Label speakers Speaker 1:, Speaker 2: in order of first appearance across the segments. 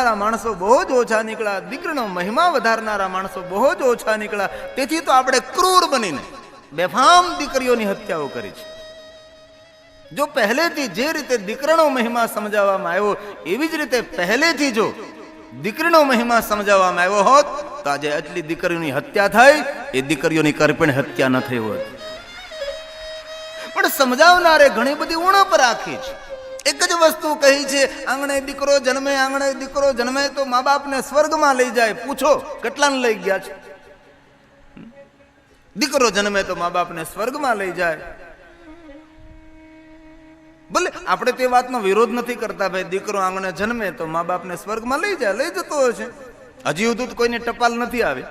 Speaker 1: સમજનારા માણસો બહુ જ ઓછા નીકળ્યા, દીકરીનો મહિમા વધારનારા માણસો બહુ જ ઓછા નીકળ્યા. તેથી તો આપણે ક્રૂર બનીને બેફામ દીકરીઓની હત્યાઓ કરી છે. જો પહેલેથી જે રીતે દીકરાનો મહિમા સમજાવવામાં આવ્યો એવી જ રીતે પહેલેથી જો દીકરીનો મહિમા સમજાવવામાં આવ્યો હોત તો આજે આટલી દીકરીઓની હત્યા થઈ, એ દીકરીઓની કરપીણ હત્યા ન થઈ હોત. પણ સમજાવનારે ઘણી બધી ઉણપ રાખી છે. એક જ વસ્તુ કહી છે, આંગણે દીકરો જન્મે, આંગણે દીકરો જન્મે તો મા બાપને સ્વર્ગમાં લઈ જાય. પૂછો કેટલાને લઈ ગયા છે? દીકરો જન્મે તો મા બાપને સ્વર્ગમાં લઈ જાય. ભલે આપણે તે વાતનો વિરોધ નથી કરતા, ભાઈ દીકરો આંગણે જન્મે તો મા બાપને સ્વર્ગમાં લઈ જાય, લઈ જતો હશે. હજી સુધી તો કોઈને ટપાલ નથી આવી,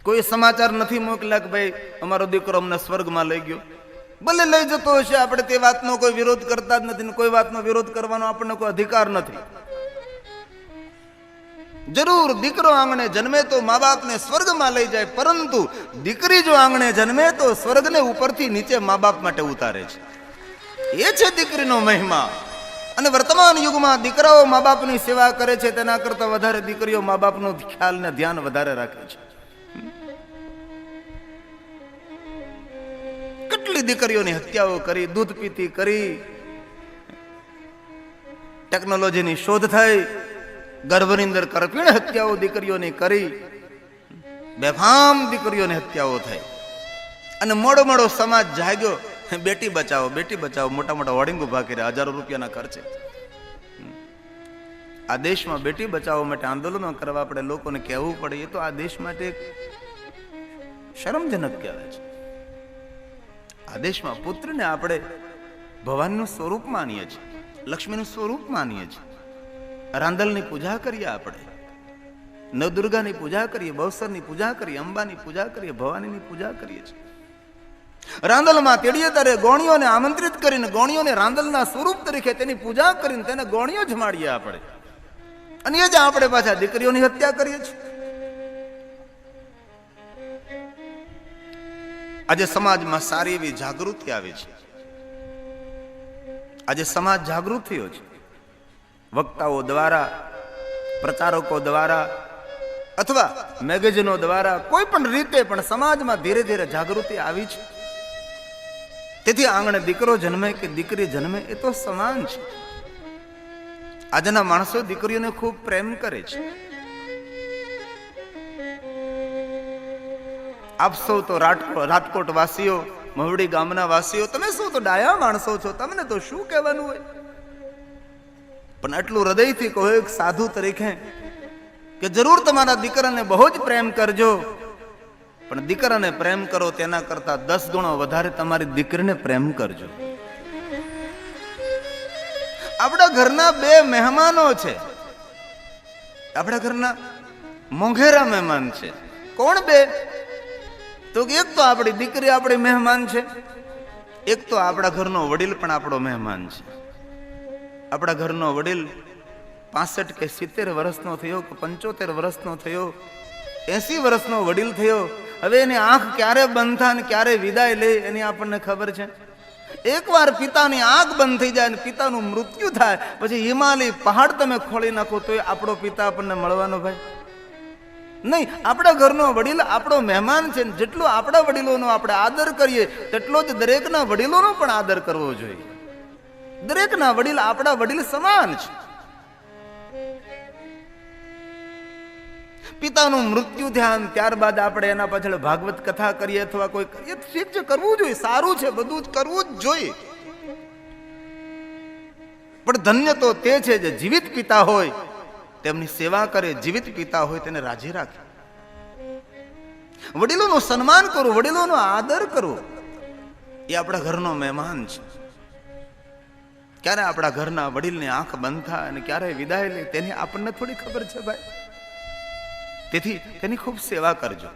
Speaker 1: કોઈ સમાચાર નથી મોકલ્યા કે ભાઈ અમારો દીકરો અમને સ્વર્ગમાં લઈ ગયો. ભલે લઈ જતો હશે, આપણે તે વાતનો કોઈ વિરોધ કરતા જ નથી, કોઈ વાતનો વિરોધ કરવાનો આપણને કોઈ અધિકાર નથી. જરૂર દીકરો આંગણે જન્મે તો મા બાપને સ્વર્ગમાં લઈ જાય, પરંતુ દીકરી જો આંગણે જન્મે તો સ્વર્ગને ઉપરથી નીચે મા બાપ માટે ઉતારે છે. એ છે દીકરીનો મહિમા. અને વર્તમાન યુગમાં દીકરાઓ મા બાપની સેવા કરે છે તેના કરતા વધારે દીકરીઓ મા બાપનો ખ્યાલ ને ધ્યાન વધારે રાખે છે. કેટલી દીકરીઓની હત્યાઓ કરી, દૂધ પીતી કરી, ટેકનોલોજીની શોધ થઈ, ગર્ભની અંદર કરપીણ હત્યાઓ દીકરીઓની કરી, બેફામ દીકરીઓની હત્યાઓ થઈ. અને મોડો મોડો સમાજ જાગ્યો, બેટી બચાવો, બેટી બચાવો, મોટા મોટા હોર્ડિંગ ઉભા કર્યા હજારો રૂપિયાના ખર્ચે. આ દેશમાં બેટી બચાવો માટે આંદોલનો કરવા આપણે લોકોને કહેવું પડે, એ તો આ દેશ માટે શરમજનક કહેવાય છે. આ દેશમાં પુત્રને આપણે ભગવાનનું સ્વરૂપ માનીએ છીએ, લક્ષ્મીનું સ્વરૂપ માનીએ છીએ. રાંદલની પૂજા કરીએ, આપણે નવદુર્ગાની પૂજા કરીએ, બહુસરની પૂજા કરીએ, અંબાની પૂજા કરીએ, ભવાનીની પૂજા કરીએ છીએ. રાંદલમાં તેડીએ ત્યારે ગોણીઓને આમંત્રિત કરીને ગોણીઓને રાંદલના સ્વરૂપ તરીકે તેની પૂજા કરીને તેને ગોણીઓ જમાડીએ આપણે. અને એ જ આપણે પાછા દીકરીઓની હત્યા કરીએ છીએ. આજે સમાજમાં સારી એવી જાગૃતિ આવી છે. આજે સમાજ જાગૃત થયો છે. વક્તાઓ દ્વારા, પ્રચારકો દ્વારા અથવા મેગેઝિનો દ્વારા, કોઈ પણ રીતે પણ સમાજમાં ધીરે ધીરે જાગૃતિ આવી છે. તેથી આંગણે દીકરો જન્મે કે દીકરી જન્મે એ તો સમાન છે. આજના માણસો દીકરીઓને ખૂબ પ્રેમ કરે છે. આપ સૌ તો રાજકોટ વાસીઓ, મહુડી ગામના વાસીઓ, તમે શું તો ડાયા માણસો છો, તમને તો શું કહેવાનું હોય. પણ આટલું હૃદયથી કહો એક સાધુ તરીકે કે જરૂર તમારા દીકરાને બહુ જ પ્રેમ કરજો, પણ દીકરાને પ્રેમ કરો તેના કરતા 10 ગણો વધારે તમારી દીકરીને પ્રેમ કરજો. આપણા ઘરના 2 મહેમાનો છે, આપણા ઘરના મોંઘેરા મહેમાન છે. કોણ 2? તો એક તો આપણી દીકરી આપણી મહેમાન છે, એક તો આપણા ઘરનો વડીલ પણ આપણો મહેમાન છે. આપણા ઘરનો વડીલ 65 કે 70 વર્ષનો થયો કે 75 વર્ષનો થયો, 80 વર્ષનો વડીલ થયો, હવે એની આંખ ક્યારે બંધ થાય ને ક્યારે વિદાય લે એની આપણને ખબર છે. એકવાર પિતાની આંખ બંધ થઈ જાય ને પિતાનું મૃત્યુ થાય, પછી હિમાલય પહાડ તમે ખોલી નાખો તો આપણો પિતા આપણને મળવાનો ભાઈ નહીં. આપણા ઘરનો વડીલ આપણો મહેમાન છે. જેટલો આપણા વડીલોનો આપણે આદર કરીએ તેટલો જ દરેકના વડીલોનો પણ આદર કરવો જોઈએ. દરેકના વડીલ આપણા વડીલ સમાન છે. પિતાનું મૃત્યુ ધ્યાન, ત્યારબાદ આપણે એના પાછળ ભાગવત કથા કરીએ અથવા કોઈ કરીએ, ઠીક છે, કરવું જોઈએ, સારું છે, બધું જ કરવું જ જોઈએ. પણ ધન્ય તો તે છે જે જીવિત પિતા હોય તેમની સેવા કરે, જીવિત પિતા હોય તેને રાજી રાખે. વડીલોનું સન્માન કરવું, વડીલોનો આદર કરવો, એ આપણા ઘરનો મહેમાન છે. ક્યારે આપણા ઘરના વડીલની આંખ બંધ થાય અને ક્યારે વિદાય લે તેની આપણને થોડી ખબર છે ભાઈ. તેથી તેની ખૂબ સેવા કરજો.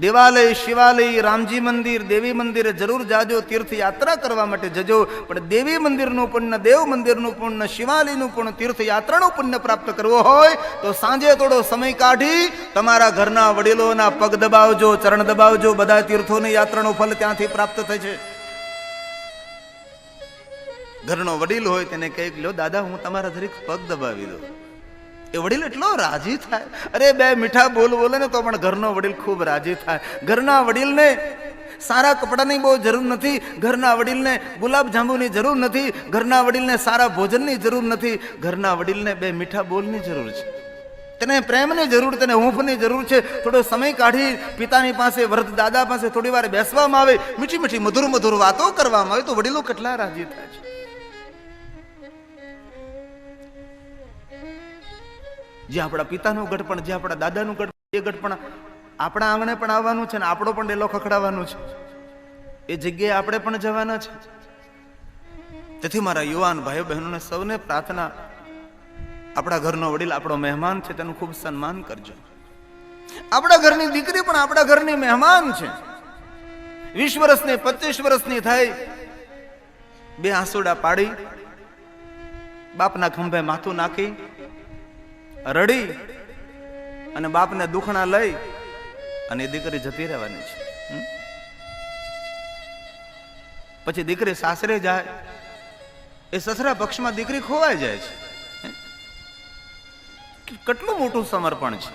Speaker 1: દેવાલય, શિવાલય, રામજી મંદિર, દેવી મંદિરે જરૂર જાજો, તીર્થયાત્રા કરવા માટે જજો. પણ દેવી મંદિરનું પુણ્ય, દેવ મંદિરનું પુણ્ય, શિવાલયનું પુણ્ય, તીર્થયાત્રાનું પુણ્ય પ્રાપ્ત કરવો હોય તો સાંજે થોડો સમય કાઢી તમારા ઘરના વડીલોના પગ દબાવજો, ચરણ દબાવજો. બધા તીર્થોની યાત્રાનું ફળ ત્યાંથી પ્રાપ્ત થાય છે. ઘરનો વડીલ હોય તેને કહે લો દાદા હું તમારા ધરીક પગ દબાવી દઉં. એ વડીલ એટલો રાજી થાય. અરે બે મીઠા બોલ બોલે ને તો પણ ઘરનો વડીલ ખૂબ રાજી થાય. ઘરના વડીલને સારા કપડાની બહુ જરૂર નથી, ઘરના વડીલને ગુલાબ જાંબુની જરૂર નથી, ઘરના વડીલને સારા ભોજનની જરૂર નથી, ઘરના વડીલને બે મીઠા બોલની જરૂર છે, તેને પ્રેમની જરૂર, તેને હૂંફની જરૂર છે. થોડો સમય કાઢી પિતાની પાસે, વૃદ્ધ દાદા પાસે થોડી વાર બેસવામાં આવે, મીઠી મીઠી મધુર મધુર વાતો કરવામાં આવે તો વડીલો કેટલા રાજી થાય છે. જે આપણા પિતાનું ગઢપણ, જે આપણા દાદાનું ગઢપણ, એ ગઢપણ આપણા આંગણે પણ આવવાનું છે ને આપણો પણ ડેલો ખખડાવવાનું છે. એ જગ્યાએ આપણે પણ જવાના છે. તેથી મારા યુવાન ભાઈઓ બહેનોને સૌને પ્રાર્થના, આપણા ઘરનો વડીલ આપણો મહેમાન છે, તેનું ખૂબ સન્માન કરજો. આપણા ઘરની દીકરી પણ આપણા ઘરની મહેમાન છે. 20 વર્ષની 25 વર્ષની થઈ, બે આંસુડા પાડી, બાપના ખંભે માથું નાખી રડી અને બાપને દુખણા લઈ અને એ દીકરી જતી રહેવાની છે. પછી દીકરી સાસરે જાય, એ સસરા પક્ષમાં દીકરી ખોવાઈ જાય છે. કેટલું મોટું સમર્પણ છે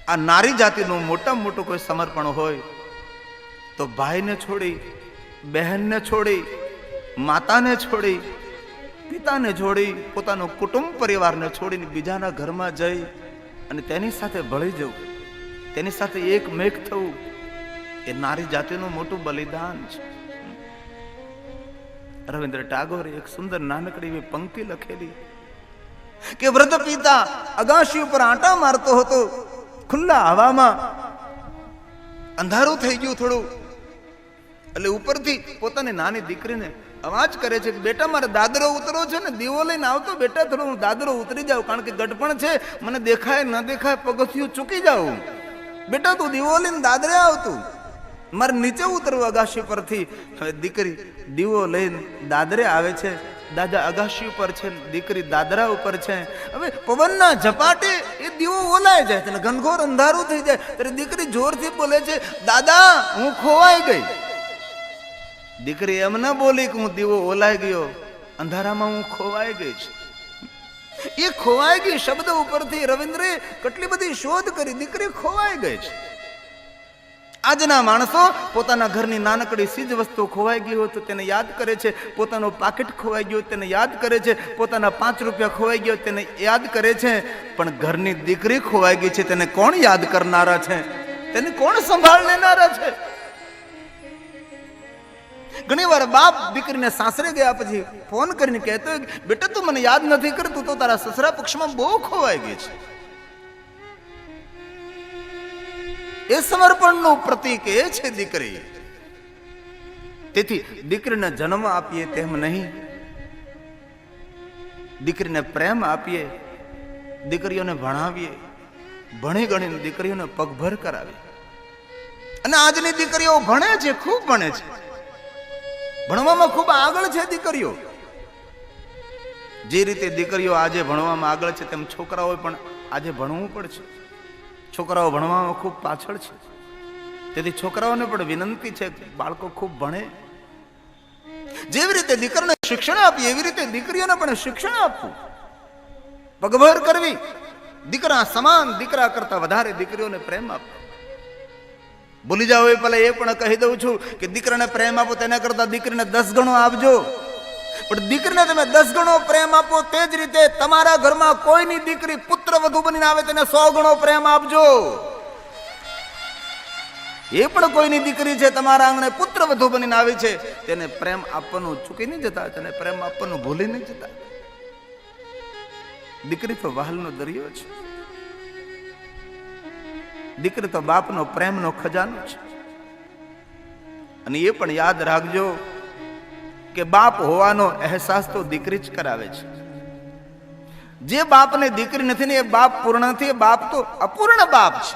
Speaker 1: આ. નારી જાતિનું મોટામાં મોટું કોઈ સમર્પણ હોય તો ભાઈને છોડી, બહેનને છોડી, માતાને છોડી, પિતાને છોડી, પોતાનો કુટુંબ પરિવારને છોડીને બીજાના ઘરમાં જઈ અને તેની સાથે ભળી જવું, તેની સાથે એક મેઘ થવું, એ નારી જાતિનું મોટું બલિદાન છે. રવિન્દ્ર ટાગોરે એક સુંદર નાનકડી એવી પંક્તિ લખેલી કે વૃદ્ધ પિતા અગાશી ઉપર આંટા મારતો હતો, ખુલ્લા હવામાં અંધારું થઈ ગયું થોડું, એટલે ઉપરથી પોતાની નાની દીકરીને અવાજ કરે છે, બેટા મારે દાદરો ઉતરો છે ને, દીવો લઈને આવતો બેટા, થોડું હું દાદરો ઉતરી જાઉં, કારણ કે ગઢપણ છે, મને દેખાય ન દેખાય પગથિયું ચૂકી જાઉં, બેટા તું દીવો લઈને દાદરે આવતું, મારે નીચે ઉતરવું અગાશી પરથી. હવે દીકરી દીવો લઈને દાદરે આવે છે, દાદા અગાશી ઉપર છે, દીકરી દાદરા ઉપર છે. હવે પવનના ઝપાટે એ દીવો ઓલાય જાય, તેને ઘનઘોર અંધારું થઈ જાય, ત્યારે દીકરી જોરથી બોલે છે, દાદા હું ખોવાઈ ગઈ. દીકરી એમ ના બોલી કે હું દીવો ઓલાઈ ગયો, અંધારામાં હું ખોવાઈ ગઈ છું. એ ખોવાઈ ગઈ શબ્દ ઉપરથી રવિન્દ્રે કેટલી બધી શોધ કરી. દીકરી ખોવાઈ ગઈ છે. આજના માણસો પોતાના ઘરની નાનકડી ચીજ વસ્તુ ખોવાઈ ગઈ હોય તો તેને યાદ કરે છે, પોતાનો પાકીટ ખોવાઈ ગયો તેને યાદ કરે છે, પોતાના 5 રૂપિયા ખોવાઈ ગયો તેને યાદ કરે છે. પણ ઘરની દીકરી ખોવાઈ ગઈ છે, તેને કોણ યાદ કરનારા છે? તેને કોણ સંભાળ લેનારા છે? ઘણી વાર બાપ દીકરીને સાસરે ગયા પછી ફોન કરીને કહેતો હોય, બેટા તું મને યાદ નથી કરતું, તો તારા સસરા પક્ષમાં બહુ ખોવાઈ ગઈ છે. એ સમર્પણનું પ્રતીક એ છે દીકરી. તેથી દીકરીને જન્મ આપીએ તેમ નહીં, દીકરીને પ્રેમ આપીએ, દીકરીઓને ભણાવીએ, ભણી ગણીને દીકરીઓને પગભર કરાવીએ. અને આજની દીકરીઓ ભણે છે, ખૂબ ભણે છે, ભણવામાં ખૂબ આગળ છે દીકરીઓ. જે રીતે દીકરીઓ આજે ભણવામાં આગળ છે તેમ છોકરાઓ પણ આજે ભણવું પડશે. છોકરાઓ ભણવામાં ખૂબ પાછળ છે, તેથી છોકરાઓને પણ વિનંતી છે બાળકો ખૂબ ભણે. જેવી રીતે દીકરીને શિક્ષણ આપીએ એવી રીતે દીકરીઓને પણ શિક્ષણ આપવું, પગભર કરવી. દીકરા સમાન, દીકરા કરતા વધારે દીકરીઓને પ્રેમ આપવો. ભૂલી જાઓ એ પહેલા એ પણ કહી દઉં છું કે દીકરાને પ્રેમ આપો તેના કરતા દીકરીને 10 ગણો આપજો. પણ દીકરીને તમે 10 ગણો પ્રેમ આપો, તે જ રીતે તમારા ઘરમાં કોઈની દીકરી પુત્ર વધુ બનીને આવે તેને 100 ગણો પ્રેમ આપજો. એ પણ કોઈની દીકરી છે, તમારા આંગણે પુત્ર વધુ બનીને આવી છે, તેને પ્રેમ આપવાનું ચૂકી નહીં જતા, તેને પ્રેમ આપવાનું ભૂલી નહીં જતા. દીકરી તો વહાલનો દરિયો છે, દીકરી તો બાપનો પ્રેમનો ખજાનો છે. અને એ પણ યાદ રાખજો કે બાપ હોવાનો અહેસાસ તો દીકરી જ કરાવે છે. જે બાપને દીકરી નથી ને એ બાપ પૂર્ણ નથી, એ બાપ તો અપૂર્ણ બાપ છે.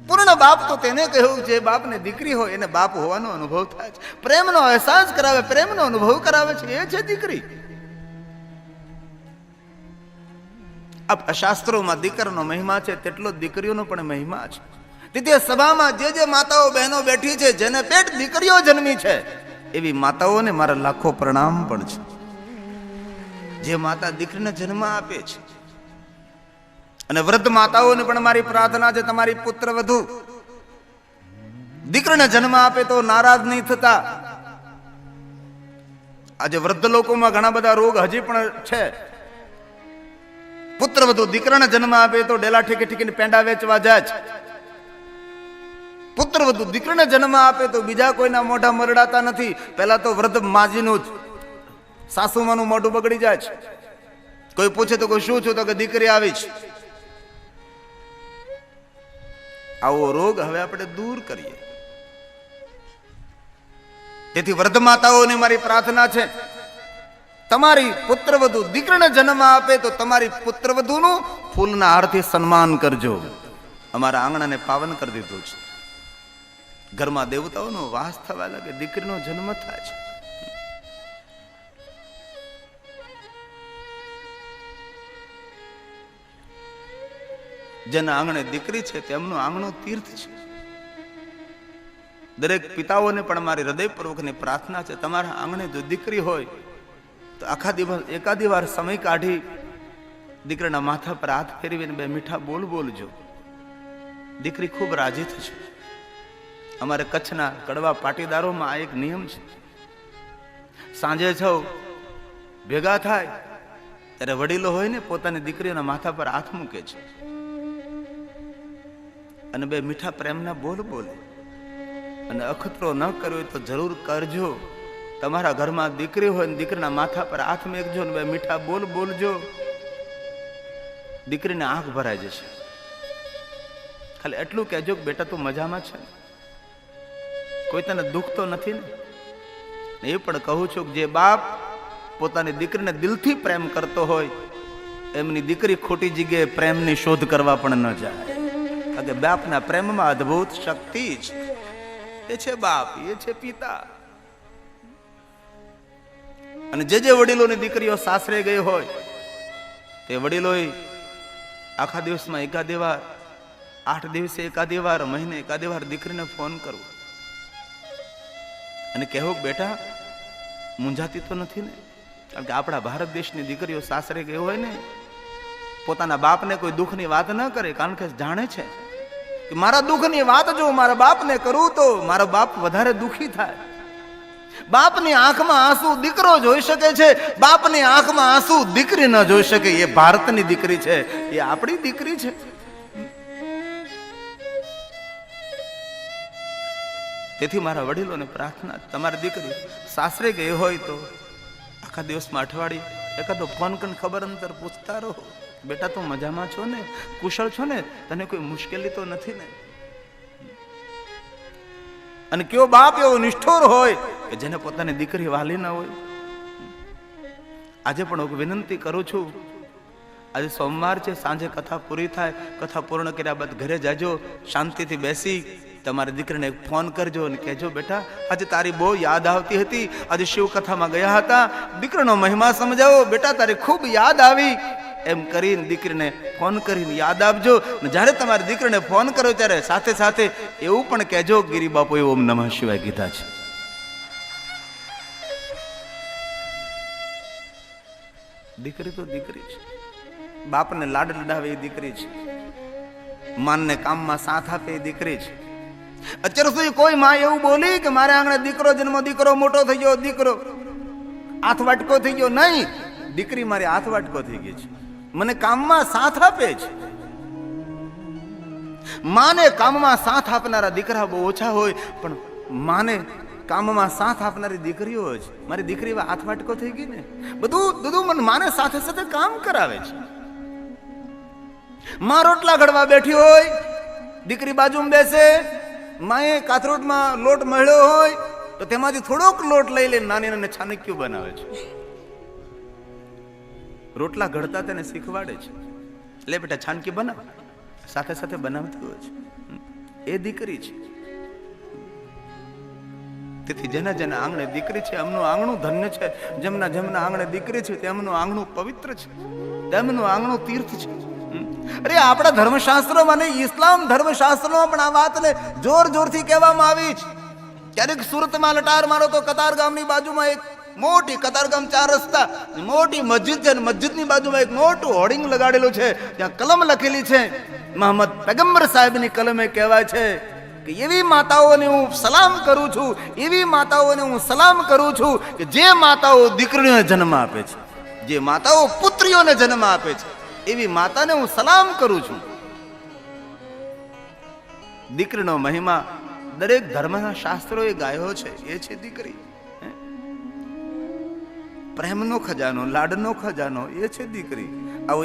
Speaker 1: પૂર્ણ બાપ તો તેને કહ્યું જે બાપને દીકરી હોય એને બાપ હોવાનો અનુભવ થાય છે, પ્રેમનો અહેસાસ કરાવે, પ્રેમનો અનુભવ કરાવે છે, એ છે દીકરી. આ શાસ્ત્રોમાં દીકરાનો મહિમા છે તેટલો દીકરીઓનો પણ મહિમા છે. તેથી સભામાં જે માતાઓ બહેનો બેઠી છે, જેને પેટ દીકરીઓ જન્મી છે, એવી માતાઓને મારા લાખો પ્રણામ પણ છે. જે માતા દીકરીને જન્મ આપે છે. અને વૃદ્ધ માતાઓને પણ મારી પ્રાર્થના છે, તમારી પુત્ર વધુ દીકરીને જન્મ આપે તો નારાજ નહીં થતા. આજે વૃદ્ધ લોકોમાં ઘણા બધા રોગ હજી પણ છે. પુત્ર વધુ દીકરાને જન્મ આપે તો ડેલા ઠેકી ઠેકીને પેંડા વેચવા જાય છે. પુત્ર વધુ દીકરીને જન્મ આપે તો બીજા કોઈના મોઢા મરડાતા નથી. પહેલા તો વૃદ્ધ માજીનું જ સાસુમાનું મોઢું બગડી જાય છે. કોઈ પૂછે તો કોઈ શું છું, તો કે દીકરી આવી છે. આવો રોગ હવે આપણે દૂર કરીએ. તેથી વૃદ્ધ માતાઓની મારી પ્રાર્થના છે, તમારી પુત્રવધુ દીકરીને જન્મ આપે તો તમારી પુત્રવધુનું ફૂલના હારથી સન્માન કરજો. અમારા આંગણાને પાવન કરી દીધું છે. ઘરમાં દેવતાઓનો વાસ થવા લાગે, દીકરીનો જન્મ થાય છે. જેના આંગણે દીકરી છે તેમનું આંગણું તીર્થ છે. દરેક પિતાઓને પણ મારી હૃદયપૂર્વકની પ્રાર્થના છે, તમારા આંગણે જો દીકરી હોય તો આખા દિવસ એકાદી વાર સમય કાઢી દીકરીના માથા પર હાથ ફેરવીને બે મીઠા બોલ બોલજો. દીકરી ખૂબ રાજી થશે. અમારે કચ્છના કડવા પાટીદારોમાં આ એક નિયમ છે. સાંજે સૌ ભેગા થાય ત્યારે વડીલો હોય ને પોતાની દીકરીના માથા પર હાથ મૂકે છે અને બે મીઠા પ્રેમના બોલ બોલે. અને અખતરો ન કર્યો તો જરૂર કરજો. તમારા ઘરમાં દીકરી હોય ને દીકરીના માથા પર હાથ મેકજો ને બે મીઠા બોલ બોલજો. દીકરીને આંખ ભરાઈ જશે. ખાલી એટલું કહેજો કે બેટા તું મજામાં છે, કોઈ તને દુઃખ તો નથી ને. એ પણ કહું છું કે જે બાપ પોતાની દીકરીને દિલથી પ્રેમ કરતો હોય એમની દીકરી ખોટી જગ્યાએ પ્રેમની શોધ કરવા પણ ન જાય. કારણ કે બાપના પ્રેમમાં અદ્ભુત શક્તિ છે. એ છે બાપ, એ છે પિતા. અને જે વડીલોની દીકરીઓ સાસરે ગઈ હોય તે વડીલોએ આખા દિવસમાં એકાદી વાર, 8 દિવસે એકાદી વાર, મહિને એકાદી વાર દીકરીને ફોન કરવો અને કહેવું બેટા મૂંઝાતી તો નથી ને. કારણ કે આપણા ભારત દેશની દીકરીઓ સાસરે ગઈ હોય ને પોતાના બાપને કોઈ દુઃખની વાત ન કરે, કારણ કે જાણે છે કે મારા દુઃખની વાત જો મારા બાપને કરું તો મારો બાપ વધારે દુઃખી થાય. બાપની આંખમાં આંસુ દીકરો જોઈ શકે છે, બાપની આંખમાં આંસુ દીકરી ન જોઈ શકે. એ ભારતની દીકરી છે, એ આપણી દીકરી છે. તેથી મારા વડીલોને પ્રાર્થના, તમારી દીકરી સાસરે ગઈ હોય તો આખા દિવસમાં અઠવાડિયે એકાદો ફોન કરીને ખબર અંતર પૂછતા રહો. બેટા તું મજામાં છો ને, કુશળ છો ને, તને કોઈ મુશ્કેલી તો નથી ને. અને કયો બાપ એવો નિષ્ઠોર હોય કે જેને પોતાની દીકરી વાલી ના હોય. આજે પણ હું વિનંતી કરું છું, આજે સોમવાર છે, સાંજે કથા પૂરી થાય, કથા પૂર્ણ કર્યા બાદ ઘરે જાજો, શાંતિથી બેસી તમારી દીકરીને એક ફોન કરજો અને કહેજો બેટા આજે તારી બહુ યાદ આવતી હતી, આજે શિવ કથામાં ગયા હતા, દીકરીનો મહિમા સમજાવો, બેટા તારી ખૂબ યાદ આવી. એમ કરીને દીકરીને ફોન કરીને યાદ આપજો. જ્યારે તમારી દીકરીને ફોન કરો ત્યારે સાથે સાથે એવું પણ કહેજો ગિરી બાપુએ ઓમ નમઃ શિવાય કીધા છે. દીકરી તો દીકરી છે, બાપને લાડ લડાવે એ દીકરી છે, માનને કામમાં સાથ આપે એ દીકરી છે. અત્યાર સુધી કોઈ માં એવું બોલી કે મારે આંગણે દીકરો જન્મ, દીકરો મોટો થઈ ગયો, દીકરો હાથ વાટકો થઈ ગયો? નહીં, દીકરી મારી હાથ વાટકો થઈ ગઈ છે, મને કામમાં સાથ આપે છે. માને કામમાં સાથ આપનારા દીકરા બહુ ઓછા હોય, પણ માને કામમાં સાથ આપનારી દીકરીઓ હોય છે. મારી દીકરી હાથ વાટકો થઈ ગઈ ને, બધું મને માને સાથે સાથે કામ કરાવે છે. માં રોટલા ઘડવા બેઠી હોય, દીકરી બાજુમાં બેસે, માએ કાથરોટમાં લોટ મળ્યો હોય તો તેમાંથી થોડોક લોટ લઈ લઈને નાની નાની છાનક્યું બનાવે છે. રોટલા ઘડતા તેને શીખવાડે છે, લે બેટા છાનકી બનાવ, સાથે સાથે બનાવતી હોય છે. એ દીકરી છે. તેથી જેના જેના આંગણે દીકરી છે એમનું આંગણું ધન્ય છે, જેમના જેમના આંગણે દીકરી છે તેમનું આંગણું પવિત્ર છે, તેમનું આંગણું તીર્થ છે. અરે આપણા ધર્મશાસ્ત્રોમાં ને ઇસ્લામ ધર્મશાસ્ત્રોમાં પણ આ વાતને જોર જોરથી કહેવામાં આવી છે ક્યારેક સુરતમાં લટાર મારો તો કતારગામની બાજુમાં એક મોટી, કતારગામ 4 રસ્તા, મોટી મસ્જિદ છે. મસ્જિદની બાજુમાં એક મોટું હોર્ડિંગ લગાડેલું છે. ત્યાં કલમ લખેલી છે. મોહમ્મદ પૈગંબર સાહેબની કલમે કહેવાય છે કે એવી માતાઓને હું સલામ કરું છું, એવી માતાઓને હું સલામ કરું છું કે જે માતાઓ દીકરીઓને જન્મ આપે છે, જે માતાઓ પુત્રીઓને જન્મ આપે છે, એવી માતાને હું સલામ કરું છું. દીકરીનો મહિમા દરેક ધર્મના શાસ્ત્રોએ ગાયો છે. એ છે દીકરી. પ્રેમનો ખજાનો, લાડનો ખજાનો એ છે દીકરી. આવો